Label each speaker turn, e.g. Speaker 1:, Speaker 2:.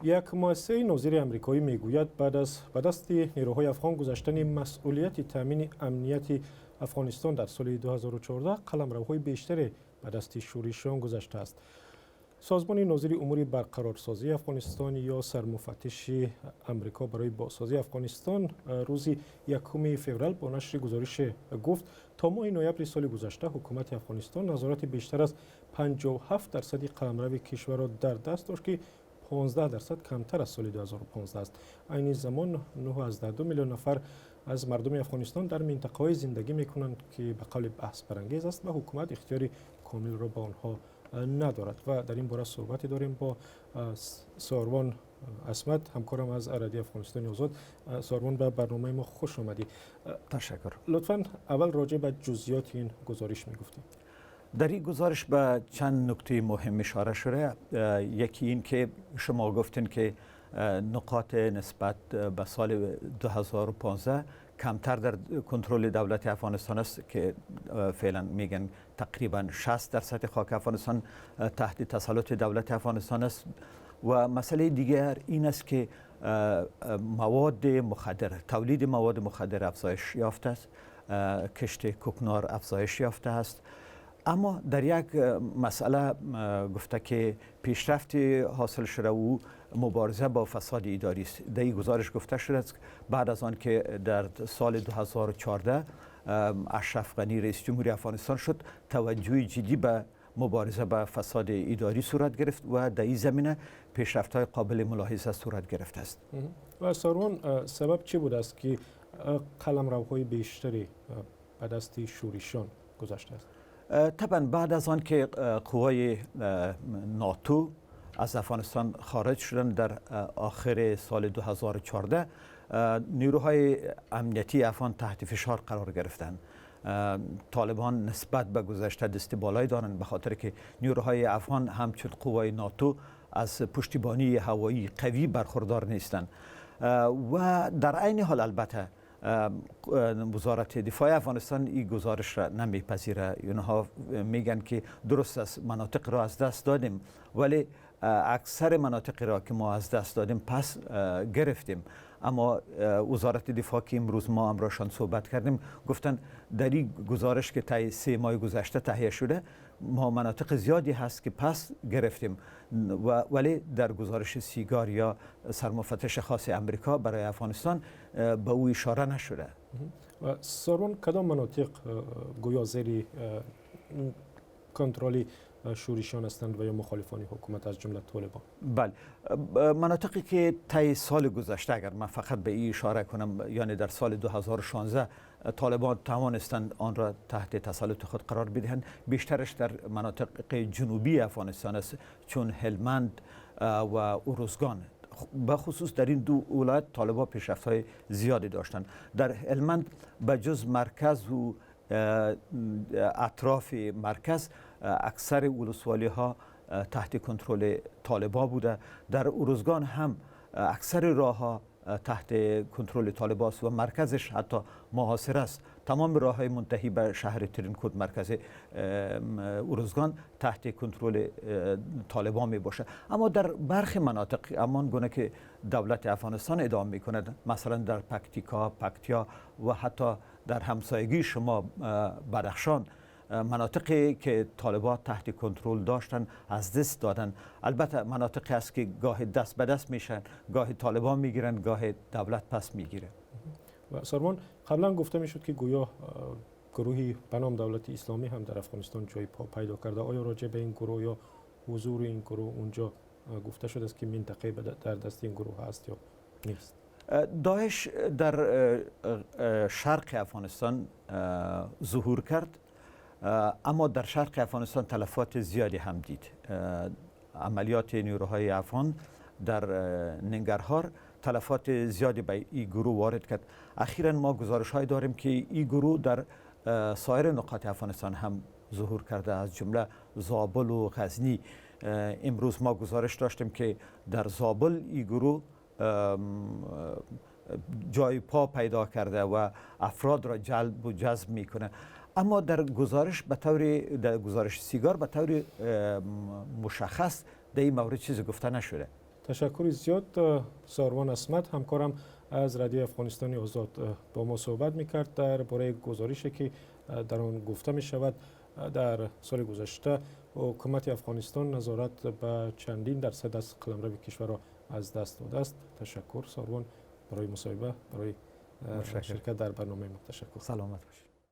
Speaker 1: یک مؤسسه نظیر آمریکایی میگوید بعد از به دست نیروهای افغان گذاشتن مسئولیت تامین امنیت افغانستان در سال 2014 قلمروهای بیشتری به دست شورشیان گذشته است. سازمان نظیر امور برقرارسازی افغانستان یا سرمفتش آمریکا برای بازسازی افغانستان روز 1 فوریه با نشر گزارش گفت تا ماه نوامبر سال گذشته حکومت افغانستان نظارت بیشتر از 57% قلمرو کشور را در دست داشت که 15% کمتر از سال 2015 است. این زمان 9.2 میلیون نفر از مردم افغانستان در منطقه‌های زندگی می‌کنند که به قول بحث برانگیز است و حکومت اختیار کامل را به آنها ندارد و در این باره صحبتی داریم با ساروان اسمت، همکارم از اراضی افغانستان آزاد. ساروان، به برنامه ما خوش آمدید.
Speaker 2: تشکر.
Speaker 1: لطفاً اول راجع به جزئیات این گزارش میگفتید.
Speaker 2: در این گزارش به چند نکته مهم اشاره شده. یکی این که شما گفتین که نقاط نسبت به سال 2015 کمتر در کنترل دولت افغانستان است که فعلا میگن تقریبا 60% خاک افغانستان تحت تسلط دولت افغانستان است. و مسئله دیگر این است که مواد مخدر، تولید مواد مخدر افزایش یافته است، کشت کوکنار افزایش یافته است. اما در یک مسئله گفته که پیشرفت حاصل شده و مبارزه با فساد اداری است. در این گزارش گفته شده است بعد از آن که در سال 2014 اشرف غنی رئیس جمهوری افغانستان شد، توجه جدی به مبارزه با فساد اداری صورت گرفت و در این زمینه پیشرفت‌های قابل ملاحظه صورت گرفته است.
Speaker 1: و ساروان، سبب چی بود است که قلمروهای بیشتری به دست شورشیان گذشته است؟
Speaker 2: طبعا بعد از آن که قوای ناتو از افغانستان خارج شدن در آخر سال 2014، نیروهای امنیتی افغان تحت فشار قرار گرفتند. طالبان نسبت به گذشته دست بالایی دارند به خاطر که نیروهای افغان همچون قوای ناتو از پشتیبانی هوایی قوی برخوردار نیستند. و در عین حال البته وزارت دفاع افغانستان این گزارش را نمیپذیره. اینها میگن که درست است مناطق را از دست دادیم، ولی اکثر مناطق را که ما از دست دادیم پس گرفتیم. اما وزارت دفاع که امروز ما امراشان صحبت کردیم گفتن در این گزارش که طی 3 ماه گذشته تهیه شده ما مناطق زیادی هست که پس گرفتیم، ولی در گزارش سیگار یا سرمفتش خاص امریکا برای افغانستان به او اشاره نشده.
Speaker 1: و سارون، کدام مناطق گویا زیر کنترل شورشیان هستند و یا مخالفان حکومت از جمله طالبان؟
Speaker 2: بله، مناطقی که طی سال گذشته، اگر من فقط به این اشاره کنم، یعنی در سال 2016 طالبان توانستند آن را تحت تسلط خود قرار بدهند، بیشترش در مناطق جنوبی افغانستان است، چون هلمند و اروزگان. به خصوص در این دو ولایت طالبان پیشرفت‌های زیادی داشتند. در هلمند به جز مرکز و اطراف مرکز اکثر ولسوالی ها تحت کنترل طالبان بوده. در اروزگان هم اکثر راه ها تحت کنترل طالبان است و مرکزش حتی محاصره است. تمام راه های منتهی به شهر ترینکوت مرکز اروزگان تحت کنترل طالبان می باشه. اما در برخی مناطق همان گونه که دولت افغانستان ادامه می کند، مثلا در پکتیکا، پکتیا و حتی در همسایگی شما بدخشان، مناطقی که طالبان تحت کنترل داشتن از دست دادن. البته مناطقی است که گاه دست به دست میشن، گاه طالبان میگیرن، گاه دولت پس میگیره.
Speaker 1: و سارمان، قبلا گفته میشد که گویا گروهی به نام دولت اسلامی هم در افغانستان جای پا پیدا کرده. آیا راجع به این گروه یا حضور این گروه اونجا گفته شده است که منطقه در دست این گروه هست یا نیست؟
Speaker 2: داعش در شرق افغانستان ظهور کرد، اما در شرق افغانستان تلفات زیادی هم دید. عملیات نیروهای افغان در ننگرهار تلفات زیادی به این گروه وارد کرد. اخیراً ما گزارش‌هایی داریم که این گروه در سایر نقاط افغانستان هم ظهور کرده، از جمله زابل و غزنی. امروز ما گزارش داشتیم که در زابل این گروه جای پا پیدا کرده و افراد را جلب و جذب میکنه. اما در گزارش سیگار به طور مشخص در این مورد چیزی گفته نشده.
Speaker 1: تشکر زیاد. ساروان اسمت همکارم از رادیو افغانستان آزاد با ما صحبت میکرد درباره گزارشی که در آن گفته می شود در سال گذشته حکومت افغانستان نظارت به چندین درصد از قلمرو کشور را از دست داده است. تشکر ساروان برای مصاحبه، برای شرکت در برنامه ما. تشکر.
Speaker 2: سلامت باشید.